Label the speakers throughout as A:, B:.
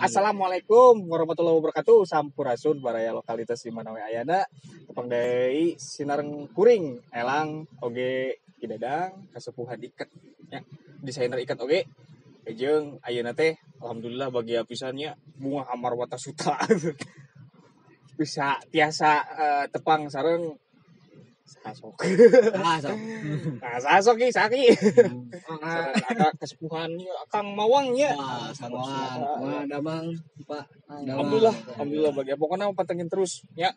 A: Assalamualaikum warahmatullahi wabarakatuh. Sampurasun baraya lokalitas di mana we ayana. Tepang deui sinareng kuring elang oge idadang kasepuhan iket nya. Desainer iket oge jeung ayeuna teh alhamdulillah bahagia pisannya bunga amar watasuta. Bisa tiasa tepang sareng sasok.
B: Sok.
A: Nah, sasok ki saki. Ada kesepuhannya Kang Mawangnya.
B: Wah, Kang Mawang. Wah, damang, Pak.
A: Alhamdulillah bahagia. Pokoknya pantengin terus ya.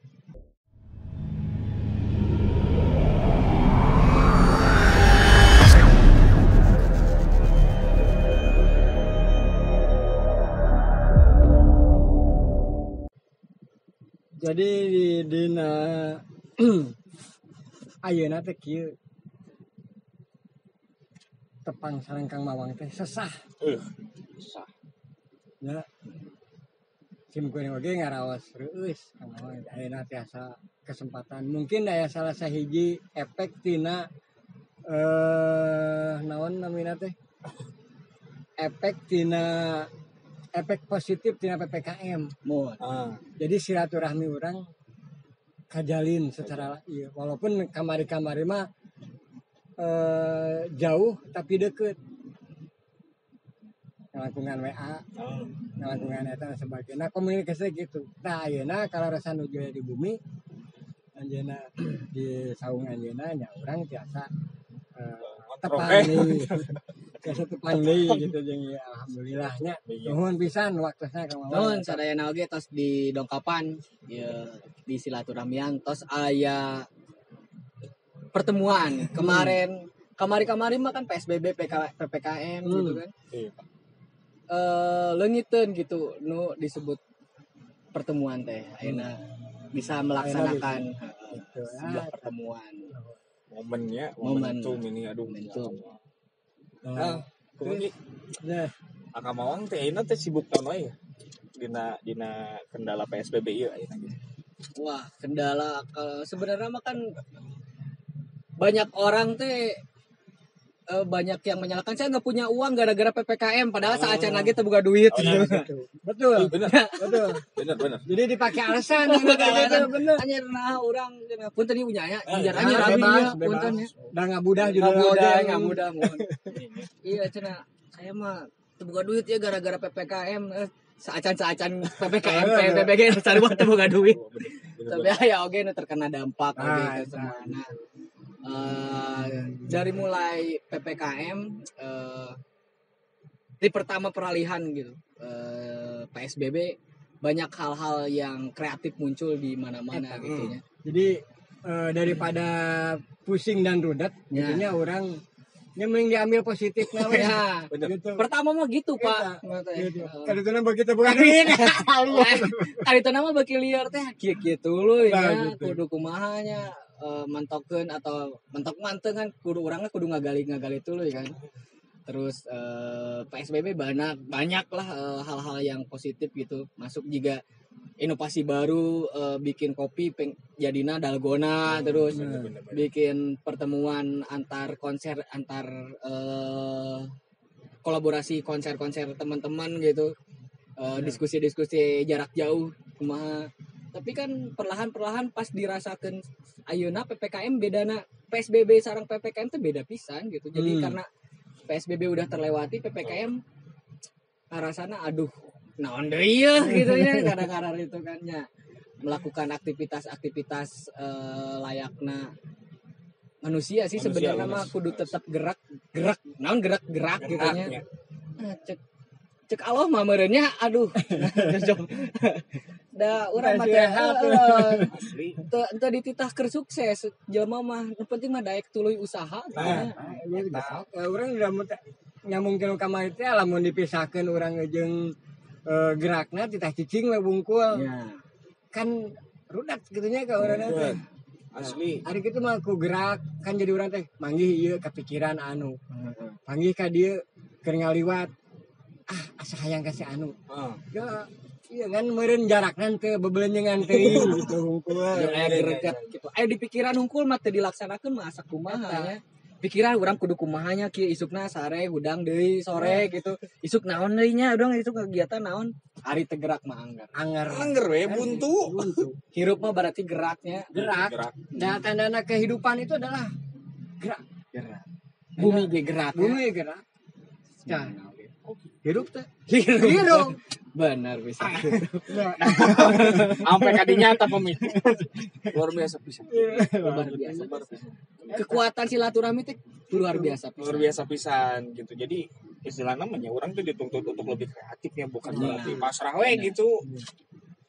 C: Jadi di dina ayeuna teh kieu tepang sareng Kang Mawang teh sesah.
A: Sah.
C: Ya. Sim kuring oge ngaraos reueus Kang Mawang ayeuna tiasa kesempatan. Mungkin aya salah sahiji efek tina naon namina teh? Efek positif tina PPKM.
B: Mun.
C: Jadi silaturahmi orang kajalin secara iya. Walaupun kamari-kamari mah jauh tapi deket. Ngelakungan WA, ngelakungan eta dan sebagainya. Nah, komunikasi gitu. Nah, ayeuna kalau rasa nuju di bumi, anjeuna di saung anjeuna nya urang tiasa tepang deui. Tiasa tepang deui gitu jeung alhamdulillahnya. Nuhun pisan waktuna Kang Mawang.
B: Nun sadayana oge tos di dongkapan ya di silaturahmian tos aya pertemuan. Kamari mah kan PSBB PPKM gitu kan.
A: Iya.
B: Leungiteun gitu nu disebut pertemuan teh ayeuna bisa melaksanakan sebuah pertemuan.
A: Momennya,
B: Momen.
A: momentum ini aduh.
B: Momentum.
A: Nah, kumaha
C: Nah,
A: Kang Mawang teh ayeuna teh sibuk naon wae ya? Dina kendala PSBB ieu ayeuna gitu.
B: Wah, kendala sebenarnya mah kan banyak orang teh banyak yang menyalahkan saya nggak punya uang gara-gara PPKM padahal saat can lagi terbuka duit.
C: betul.
A: Bener.
C: Betul.
A: Bener.
C: Jadi dipakai alasan bener.
B: Hanya nah orang pun tadi punya ya,
A: Iya,
B: hanya rabinya punten ya.
C: Udah nggak mudah juga
B: Nggak mudah mohon. Iya cenah saya mah terbuka duit ya gara-gara PPKM saacan PPKM PBBG cari buat terbuka duit. Tapi ya oke nu terkena dampak oke ke semuanya. Dari mulai PPKM di pertama peralihan gitu PSBB banyak hal-hal yang kreatif muncul di mana-mana gitu ya.
C: Jadi daripada pusing dan rudet,
B: Ya.
C: jadinya orang mending diambil positifnya we.
B: Ya.
C: Gitu.
B: Pertama mah gitu Pak.
C: Gitu. Kan itu begitu bukan duit.
B: Kali itu nama baki liar teh kieu tuluy
C: Nah,
B: ya
C: gitu.
B: kudu kumaha nya mentokeun atau mentok mantengan kudu urangna kudu ngagali tuluy kan. Terus PSBB banyak lah hal-hal yang positif gitu. Masuk juga inovasi baru bikin kopi jadina dalgona terus bikin pertemuan antar kolaborasi konser teman-teman gitu. Diskusi-diskusi jarak jauh kumaha. Tapi kan perlahan-perlahan pas dirasakan ayeuna PPKM bedana PSBB sareng PPKM itu beda pisan gitu. Jadi karena PSBB udah terlewati PPKM rasana aduh naon deui ya gitu ya kadang-kadang itu kan ya melakukan aktivitas layakna manusia sih sebenarnya mah kudu tetap gerak gitu nya. Cek Allah mah meureunnya aduh. Da urang mah teh teu dititah keur sukses jelema mah nu penting mah daek tuluy usaha
C: Nah, orang udah nyambungkeun ka kamari teh lamun dipisahkeun urang jeung gerakna titah cicing we bungkul.
B: Ya.
C: Kan rudat gitunya ka urang teh.
A: Asli.
C: Ari kitu mah ku gerak kan jadi urang teh manggih ieu kepikiran anu. Panggih ka dieu keur ngaliwat. Asa hayang ka si anu. Ya iya kan meureun jarakna teu bebelenjengan teuing gitu hungkul.
B: Aya greget gitu. Aya di pikiran hungkul mah teu dilaksanakeun mah asa kumaha nya. pikiran urang kudu kumahanya kieu isukna sare hudang deui sore gitu. Isuk naon deui nya urang isuk kegiatan naon? Hari tegerak mah anggar.
A: Angger we buntu.
B: Hirup mah berarti geraknya.
C: Gerak. Nah, tanda kehidupan itu adalah gerak.
B: Bumi ge gerak.
C: Bumi gerak. Nah, hidup teh.
B: Hirup. Benar bisa.
A: Sampai kadinya nyata pemimpin. Luar biasa pisan.
B: Luar biasa. Kekuatan silaturahmi teh luar biasa pisan.
A: Luar biasa pisan gitu. Jadi istilah namanya orang tuh dituntut untuk lebih kreatif ya, bukan berarti pasrah we gitu.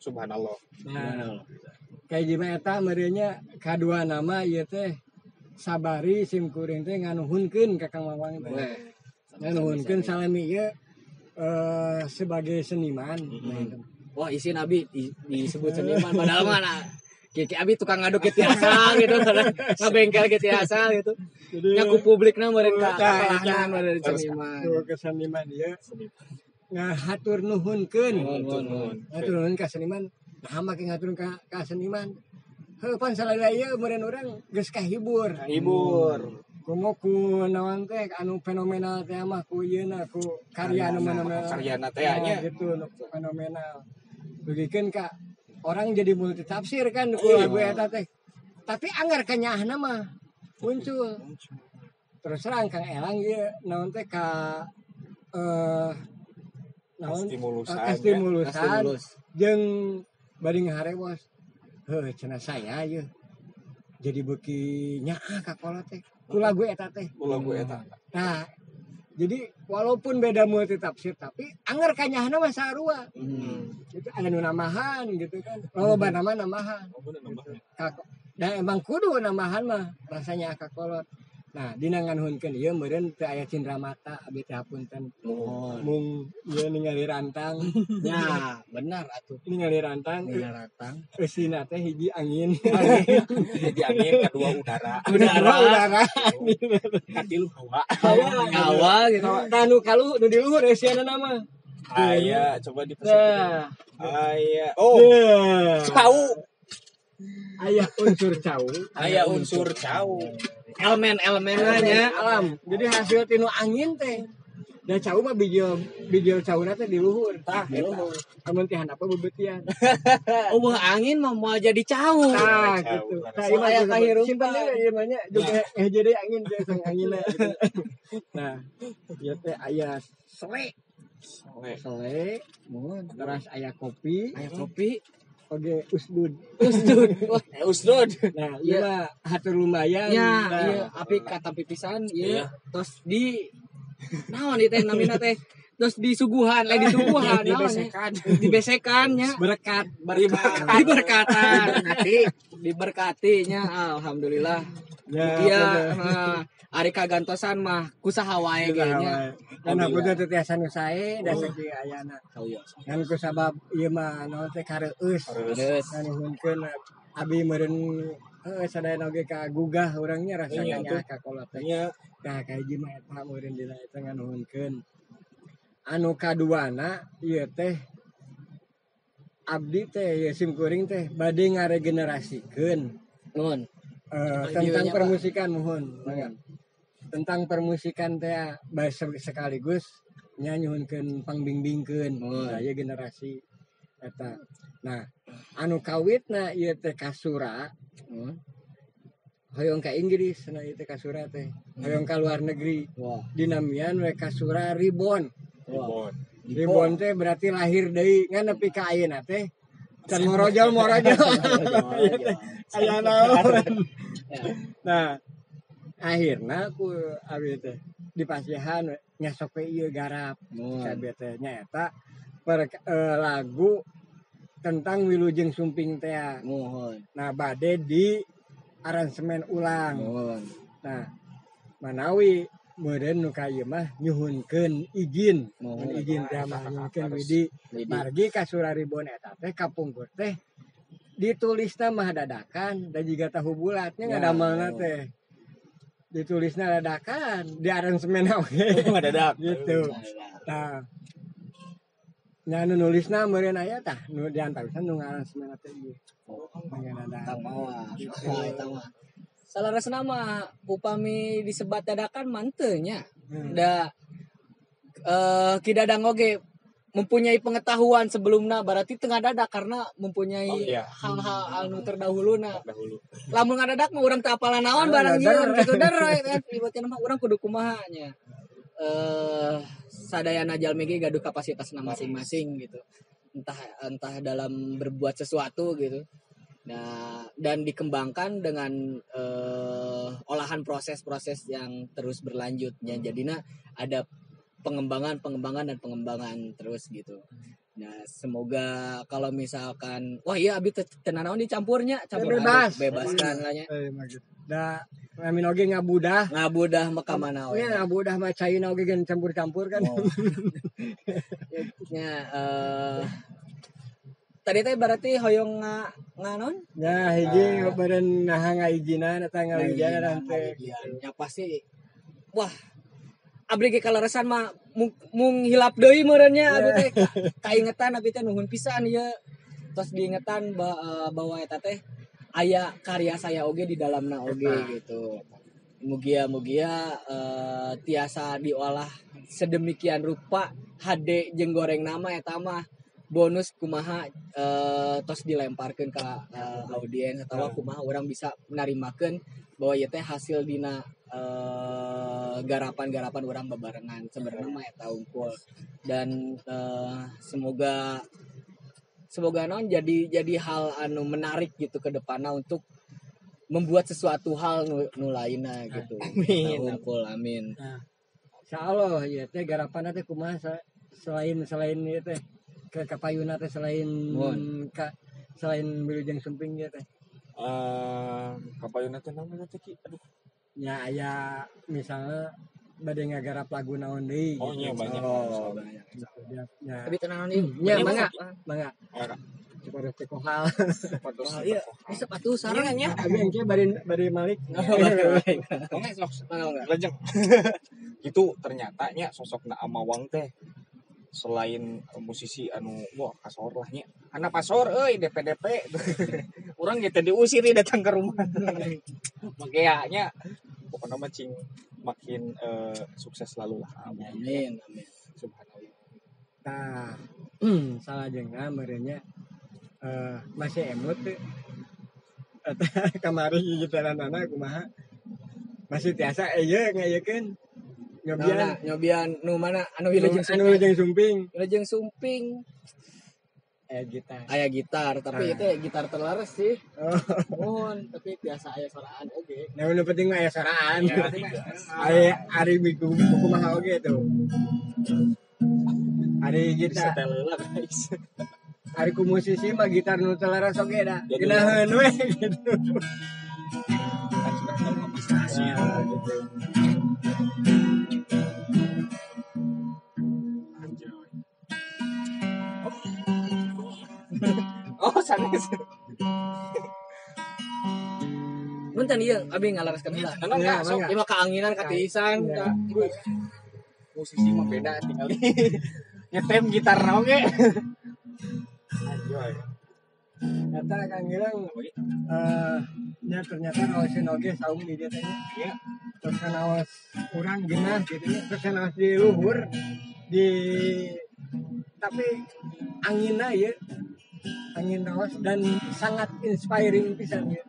A: Subhanallah.
C: Nah, kayak gimana eta merenya kadua nama ieu teh sabari sim kuring teh nganuhunkeun ka Kang Mamang teh. Nganuhunkeun salami ieu sebagai seniman.
B: Wah isi Nabi disebut seniman padahal mana Kiki Abi tukang ngaduk ke tiasa gitu ngabengkel ke tiasa gitu nyaku publikna meureun ka kalahan meureun seniman
C: Ke seniman ieu ngahatur nuhunkeun. Ngatur nuhun ka seniman. Nah make ngatur ka seniman. Heuh pan salada ieu meureun urang geus kahibur. Kumo ku naon teh anu fenomenal teh mah ku ieuna ku karya anu fenomenal.
A: Karyana teh nya
C: Gitu nu fenomenal. Dugikeun ka orang jadi multi tafsir kan ku lagu eta teh. Tapi anggar kanyahna mah muncul. Terus terang Kang Elang ieu naon teh ka naon kastimulusan jeung bari ngaharewos. Heuh cenah saya ieu. Jadi beuki nyaah ka kolot teh. Ku lagu eta teh. Nah, jadi walaupun beda multi tafsir tapi anggar kanyahna mah sarua. Itu anu namahan gitu kan. Loba nama namahan. Dan emang kudu namahan mah rasanya kakolot. Nah, dina nganuhunkeun ieu meureun teu aya cindramata abdi teh hapunten. Mung ieu ningali rantang.
B: ya benar atuh
C: Ningali rantang. Eusina teh hiji angin.
A: jadi angin, kedua udara.
C: Udara.
A: Katilu hawa.
B: hawa gitu
C: Tanu kalu nu di luhur eusina nama.
A: Aya coba dipesan.
C: Nah.
A: Aya.
C: Cau. Aya unsur cau.
B: elemen-elemennya
C: Alam. Jadi hasil tinu angin teh. Da cau mah bijil cauna teh di luhur. Tah, di luhur. Amun teh apa bebetian.
B: angin mah mau jadi cau
C: Tah, gitu. Tah, ieu mah kahirupan. Simpen deui ieu mah nya juga jadi angin teh sang anginna. Nah, ieu teh aya sele. Terus aya kopi. Oke, usdud.
B: Usdud
C: Nah, ieu mah hatur lumayan.
B: ya
C: Nah,
B: iya api kata pipisan iya terus di naon ieu teh namina teh terus disuguhan disuguhan dibesekan nya diberkatan diberkatinya alhamdulillah iya ari kagantosan mah kusaha wae ge nya
C: karena kudu teu tiasa nu sae da segi ayana. Ngan ku sabab ieu mah naon teh kareueus. Nuhunkeun abi meureun sadayana oge kagugah urangnya rasanya ka kolot teh. Tah kahiji mah eta meureun dina eta nganuhunkeun. Anu kaduana ieu teh abdi teh ieu sim kuring teh bade ngaregenerasikeun tentang permusikan mohon. Tentang permusikan teh sekaligus nyanyuhunkeun pangbimbingkeun aya generasi eta. Nah, anu kawitna ieu teh kasura. Hoyong ka Inggris na ieu teh kasura teh. Hoyong ka luar negeri. Dinamian we kasura ribon. Ribon teh berarti lahir deui ngan nepi ka ayeuna teh. Can morojol. Aya naon. Nah, akhirna ku abi teh dipasihan nyasok ieu garap kabeh teh nyaeta lagu tentang Wilujeng Sumping teh. Nah bade di aransemen ulang. Nah manawi meureun nu ka ieu mah nyuhunkeun izin teh mah nyuhunkeun widi margi ka Suraribon eta teh kapungkur teh ditulisna mah dadakan dan juga tahu bulatnya ngadamelna teh ditulisnya dadakan di aransemen oge
A: Mendadak
C: gitu. Nah, nya nu nulisna meureun aya tah nu diantarikeun nu ngaransemen teh ieu.
B: tang mah Salaresna mah upami disebat dadakan mantenya. Da kidadang oge mempunyai pengetahuan sebelumnya berarti tengah dadak karena mempunyai
A: Oh, iya.
B: hal-hal anu terdahuluna.
A: Dahulu.
B: Lamun ngadadak mah urang teu apalan naon barang ieu gitu der kan ibaratna mah urang kudu kumaha nya. Sadayana jalmi ge gaduh kapasitasna masing-masing gitu. Entah dalam berbuat sesuatu gitu. Nah, dan dikembangkan dengan olahan proses-proses yang terus berlanjutnya. Jadinya ada pengembangan dan pengembangan terus gitu. Nah, semoga kalau misalkan wah iya abi tenanaon dicampurnya campur
C: Bebas.
B: bebaskan lah nya.
C: Da amin oge ngabudah.
B: Ngabudah maka mana we.
C: Ya ngabudah mah caina oge gen campur-campur kan.
B: Oh. Ya tadi teh berarti hoyong nganon?
C: Ya hiji beureun naha ngaijinan eta ngawijian nanti.
B: Ya pasti wah abdi ge kalaresan mah mung hilap deui meureunnya abdi teh kaingetan abdi teh nuhun pisan ieu tos diingetan bahwa eta teh aya karya saya oge di dalamna oge gitu. Mugia tiasa diolah sedemikian rupa HD jeung goreng nama eta mah bonus kumaha tos dilemparkeun ka audiens atawa kumaha urang bisa menarimakeun bahwa ieu teh hasil dina garapan-garapan urang bebarengan sebenarnya mah eta unggul dan semoga naon jadi hal anu menarik gitu ke depanna untuk membuat sesuatu hal nu lainna gitu.
C: Amin.
B: Unggul amin.
C: Nah, insyaallah ya teh garapanna teh kumaha selain ieu teh ke kapayuna teh selain selain Wilujeng Sumping ieu teh.
A: Kapayuna teh naon teh ki? Aduh.
C: Ya aya misalnya bade ngagarap lagu naon deui.
A: Oh iya banyak.
B: Oh, banyak.
C: Ya.
B: Tapi tenang nih.
C: Ya mangga.
A: Mangga.
C: Cepet teh kohal.
B: Oh, iya, ini sepatu sarang ya.
C: Abi engke bari Malik.
A: Oke, sok. Lejeng. Itu ternyata nya sosokna Amawang teh selain musisi anu wah kasor lah nya. Anak pasor euy DP. Urang ge teh diusir datang ke rumah. Makanya nya pokoknya mah cing makin sukses selalu lah.
B: Amin.
A: Subhanallah.
C: Nah, salah jeung meureunnya masih emut teh. Eta kamari gitaranana kumaha? Masih tiasa ieu ngayekeun
B: nyobian nu mana anu Wilujeng
C: Sumping.
B: Wilujeng Sumping.
C: Gitar.
B: Aya gitar, tapi itu gitar terlaras sih. Mohon, tapi biasa aya soraan oge.
C: Nah, nu penting mah aya soraan. Aya ari biku kumaha oge tuh. Ari gitar.
A: Setel lah guys.
C: Ari ku musisi mah gitar nu telaras oge da. Geunaheun we gitu.
A: Kan sudah tahu komposisi.
C: Gitu.
A: Oh, sanes.
B: Munten ieu abi ngalaraskeun heula.
A: Enggak, sok.
B: Ieu mah kaanginan katiisan.
A: Musisi mah beda tinggal nyetem gitar oge. Anjoy.
C: Eta Kang Gilang nya ternyata raosin oge saung di dieu teh nya.
A: Iya.
C: Terus kanaos urang geunah gitu nya. Terus kanaos di luhur tapi anginna ieu angin raos dan sangat inspiring pisan ya.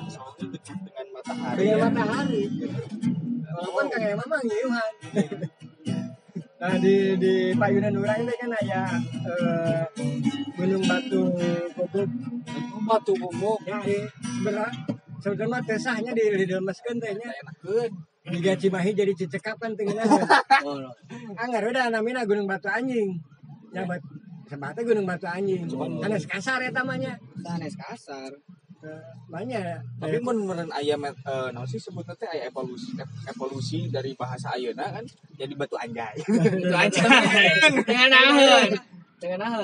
A: Soalnya dekat dengan matahari.
C: Dengan matahari. Walaupun Kang Emang mah ngiuhan. Nah di payunan urang teh kan aya Gunung Batu Guguk.
A: Batu Guguk.
C: Jadi sebenarnya teh sahnya dilemeskeun teh nya. Diga Cimahi jadi Cicekapan teh geuna. Anggar udah namina Gunung Batu Anjing. Ya sebatnya Gunung Batu Anjing. Sanes kasar eta mah nya.
B: Sanes kasar.
C: Banyak.
A: Tapi mun meureun aya naon sih sebutna teh aya evolusi dari bahasa ayeuna kan jadi batu anjay.
B: Itu aja. Dengan naheun.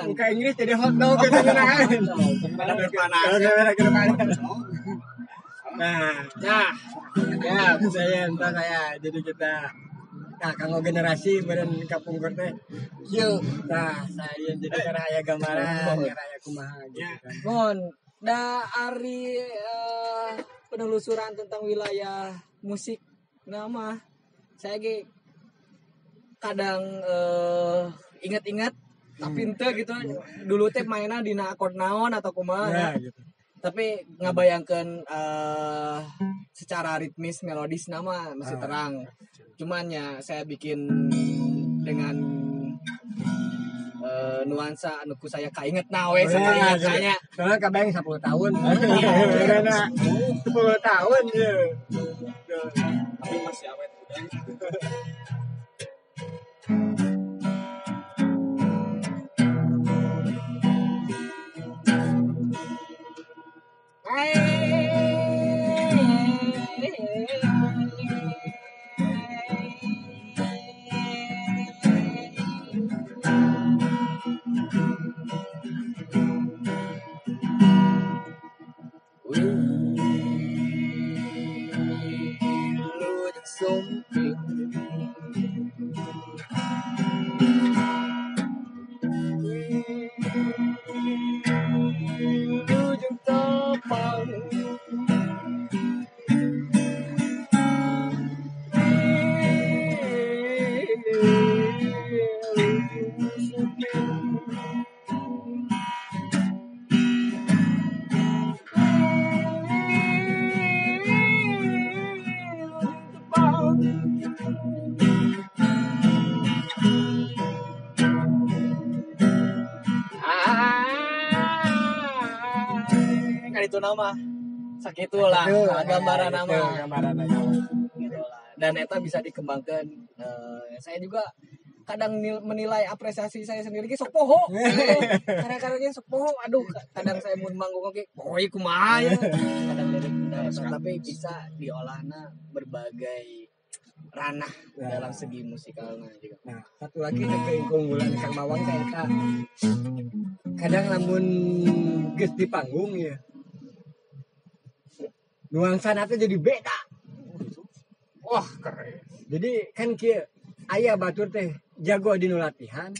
C: Muka Inggris jadi hot dog gitu kan. Nah, ya saya jadi kita kanggo generasi beren kapungkur teh. Nah, saya jadi cara aya gambaran, cara aya kumaha gitu kan.
B: Mohon Dari penelusuran tentang wilayah musik nama saya kadang ingat-ingat tapi ente gitu dulu teh mainnya dina akord naon atau kumaha
C: Nah, gitu.
B: tapi ngabayangkeun secara ritmis melodis nama masih terang cuman ya saya bikin dengan nuansa anu ku saya kainget nawe
C: Iya,
B: saya
C: soalnya kabeng 10 tahun. Karena 10 tahun ya.
A: Tapi masih awet muda.
B: kan itu nama sakitulah gambaran nama
C: Gambaran nama.
B: gitu lah. Dan eta bisa dikembangkan saya juga kadang menilai apresiasi saya sendiri sok poho karya-karyanya sok poho aduh kadang saya mun manggung oke poe kumaha ya kadang lirik tapi bisa diolahna berbagai ranah dalam segi musikalnya juga.
C: Nah, satu lagi keunggulan Kang Mawang teh eta kadang lamun geus di panggung ya nuansa teh jadi beda.
A: Wah, keren.
C: Jadi kan kieu aya batur teh jago di nu latihan.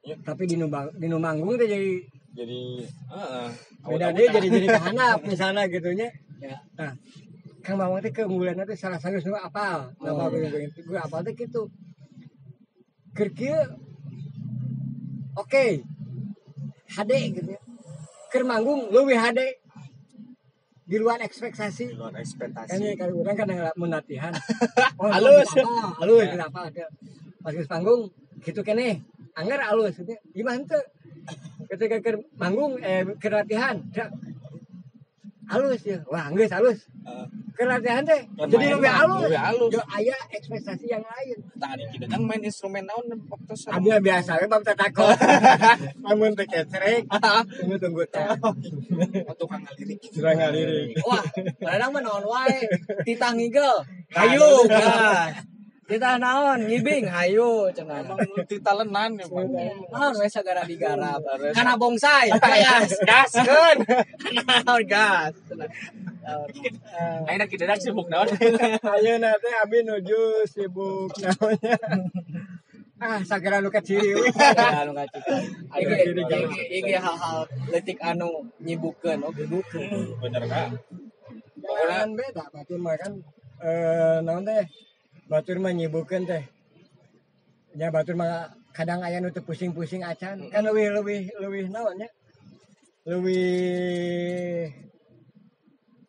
A: Ya.
C: Tapi di nu manggung teh
A: Jadi
C: beda deh jadi kehanap misalnya gitu nya.
B: Ya.
C: Nah, Kang Mawang teh keunggulanna teh salah satu nu apal. Nama gue apal teh kitu. Keur kieu oke. HD gitu ya. Keur manggung leuwih HD. Di luar ekspektasi.
A: di luar ekspektasi.
C: Kayaknya kalau orang kan mun latihan.
B: Halus.
C: Halus kenapa ada. Pas geus panggung gitu keneh. Angger halus gitu. Gimana tuh? Ketika keur manggung keur latihan. Halus ya. Wah, geus halus. Keur latihan teh jadi lebih halus. Yo aya ekspektasi yang lain.
A: Tadi kita kan main instrumen naon waktu
C: Ada biasa we bab takut. Lamun teh kecrek. Tunggu teh.
A: tukang ngalirik.
C: Sudah ngalirik.
B: Wah, kadang mah naon wae titah ngigel hayu gas titah naon ngibing hayu cenah
A: Emang multi talentan ya, Pak.
B: naon we sagara digarap kana bongsai gas
A: Gaskeun.
B: naon gas
A: Ayeuna kita dak sibuk naon.
C: Ayeuna teh abi nuju sibuk naonnya. Sagara nu kaciri we.
B: anu ngacik iki hal-hal leutik anu nyibukeun oke
A: Bener Kak.
C: Jangan beda batur mah kan naon teh batur mah nyibukeun teh. Nya batur mah kadang aya nu teu pusing-pusing acan kan leuwih naon nya. Leuwih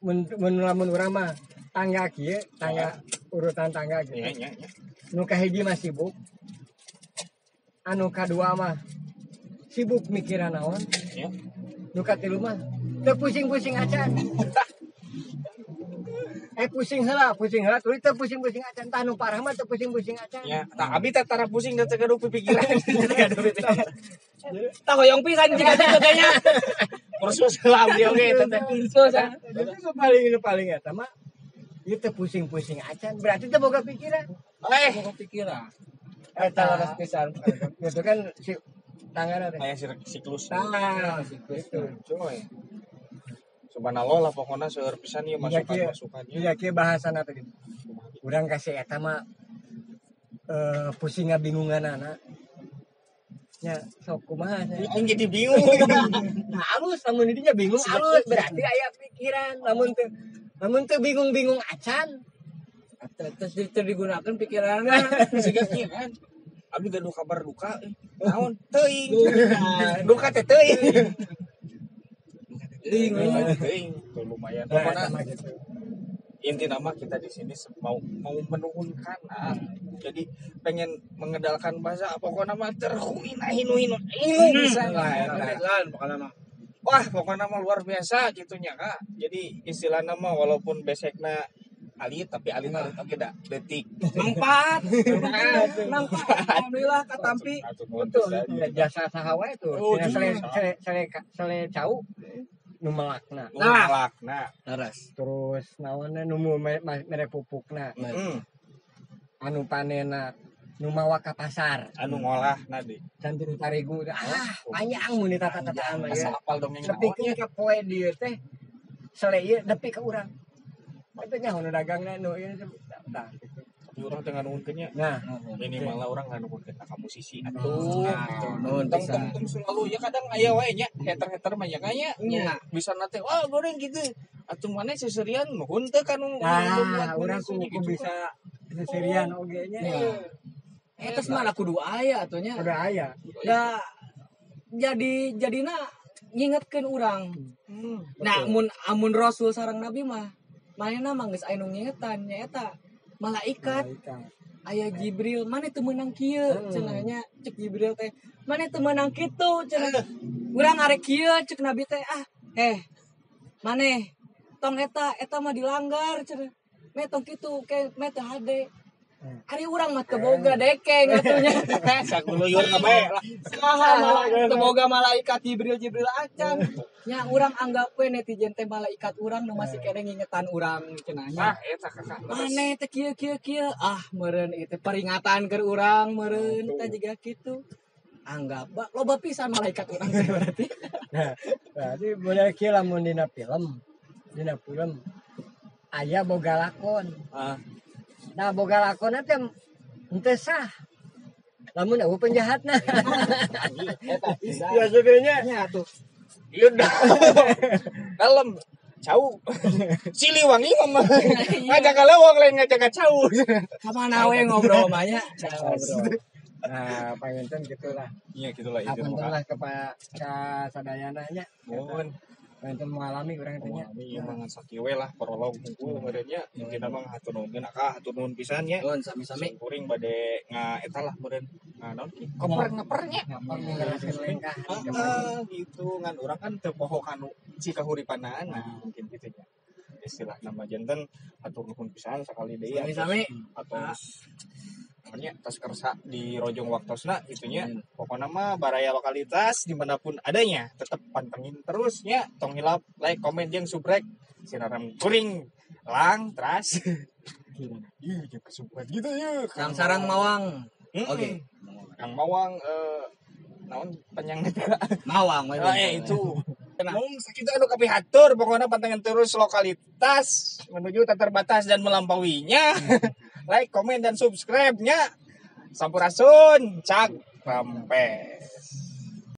C: mun lamun urang mah tangga kieu, tangga urutan tangga gitu.
A: Iya.
C: Nu kahiji mah sibuk. Anu kadua mah sibuk mikiran naon.
A: Ya.
C: Nu katilu mah teu pusing-pusing acan. Pusing heula tuluy teu pusing-pusing acan. Tah nu parah mah teu pusing-pusing acan.
A: Ya, tah abi teh tara pusing dan tegaduh pikiran.
B: tah hoyong pisan jika teh katanya
A: Kursus heula abdi oge teh.
B: kursus
C: Jadi nu paling eta mah ieu teu pusing-pusing acan. Berarti teu boga pikiran.
B: mau pikiran eta laras pisan
C: Itu kan si tanganna teh.
A: Kayak siklus.
C: Nah,
B: siklus
C: itu.
A: Coy. Subhanallah lah pokoknya seueur pisan ieu masukan-masukan ieu.
C: Iya kieu bahasana teh. Urang kasih eta mah pusing ngabingunganana. nya sok kumaha nya.
A: Aing jadi bingung.
C: Nah, alus lamun didinya bingung alus berarti aya pikiran lamun teu bingung-bingung acan.
B: Terus digunakan pikirannya.
A: Siga kieu kan. Abi gaduh kabar duka. Naon? Teuing. Duka teh teuing. Teuing. Tuh lumayan. Pokona
C: Sama gitu.
A: inti nama kita di sini mau menuhunkan jadi pengen mengedalkan bahasa pokoknya mah hinu bisa lah
B: pokoknya mah.
A: wah pokoknya mah luar biasa gitunya kak jadi istilah nama walaupun besekna alit tapi alit tapi dak detik
B: Manfaat. Alhamdulillah katampi.
C: Betul. Jasa sahawa itu. Sele cau nu melakna.
A: nah
B: Laras.
C: Terus naonnya nu mere pupukna. Anu panena nu mawa ka pasar.
A: anu ngolah nadi
C: Cantur tarigu panjang mun ditata-tataan mah
A: asal
C: ya.
A: apal dongeng
C: Nepikeun ka poe dieu teh sele ieu nepi ka urang. Itu nya nu dagangna nu ieu tah gitu.
A: tapi orang dengan nuhunkeunnya
C: Nah,
A: minimal lah orang nggak nuhunkeun ka musisi
B: Atuh, nuhun
A: tong
B: pisan.
A: tong selalu ya kadang aya wae nya hater mah ya kayaknya
B: Nya.
A: bisa nate wah goreng gitu atuh mana seserian nuhun teh kan
C: nah urang ku bisa seserian oge nya.
B: Eta mah kudu aya atunya.
C: Udah aya.
B: Da jadina ngingetkeun urang. Nah, amun Rasul sareng Nabi mah manehna mah geus aya nu ngingetan nyaeta malaikat. Aya Jibril, mana teu meunang kieu cenah nya cek Jibril teh. Mana teu meunang kitu cenah. Urang arek kieu cek Nabi teh maneh tong eta mah dilanggar cenah. Me tong kitu ke me teu hade. Ari urang mah teu boga dekeng atunya.
A: sakuluyur na bae lah
B: Saha teu boga malaikat Jibril acan. Nya urang anggap we netizen teh malaikat urang nu masih kene ngingetan urang cenah nya.
A: eta kakak
B: Mane teh kieu meureun ieu teh peringatan keur urang meureun teh jiga kitu. Anggap loba pisan malaikat urang teh berarti.
C: Nah, berarti boleh kieu lamun dina film aya boga lakon. Nah, boga lakon teh henteu sah. Lamun eueuh penjahatna. Ya sebenarnya
B: Nya tuh.
A: ieu dah kalem cau Siliwangi mah ngajak kalewong lain ngajak cau
B: Kamana we ngobrol mah nya.
C: Nah, panginten gitulah.
A: iya gitulah itu
C: Apunten lah ka sadayana nya.
A: mohon
C: Panginten mengalami urang teh nya.
A: Iya mangan sakiwe lah prolog hungkul meureunnya intina mah hatur nuhun akah hatur nuhun pisan nya
B: Nuhun sami-sami.
A: kuring bade eta lah meureun naon ki koper-ngepernya gitu ngan urang kan teu poho kanu si kahuripanna mungkin gitu nya istilah nama janten hatur nuhun pisan sakali deui
B: Sami-sami.
A: atos namanya tas kersa di rojong waktosna itunya pokoknya mah baraya lokalitas dimanapun adanya tetap pantengin terusnya tong hilap like komen jeung subrek sinaram kuring lang teras iya jeung kesumpet gitu ya
B: Sarang Mawang. Oke.
A: Kang Mawang naon penyang juga
B: Mawang we.
A: itu mung sakitu anu kapihatur pokoknya pantengin terus lokalitas menuju tak terbatas dan melampauinya like, komen, dan subscribe-nya. Sampurasun, cak, pempes.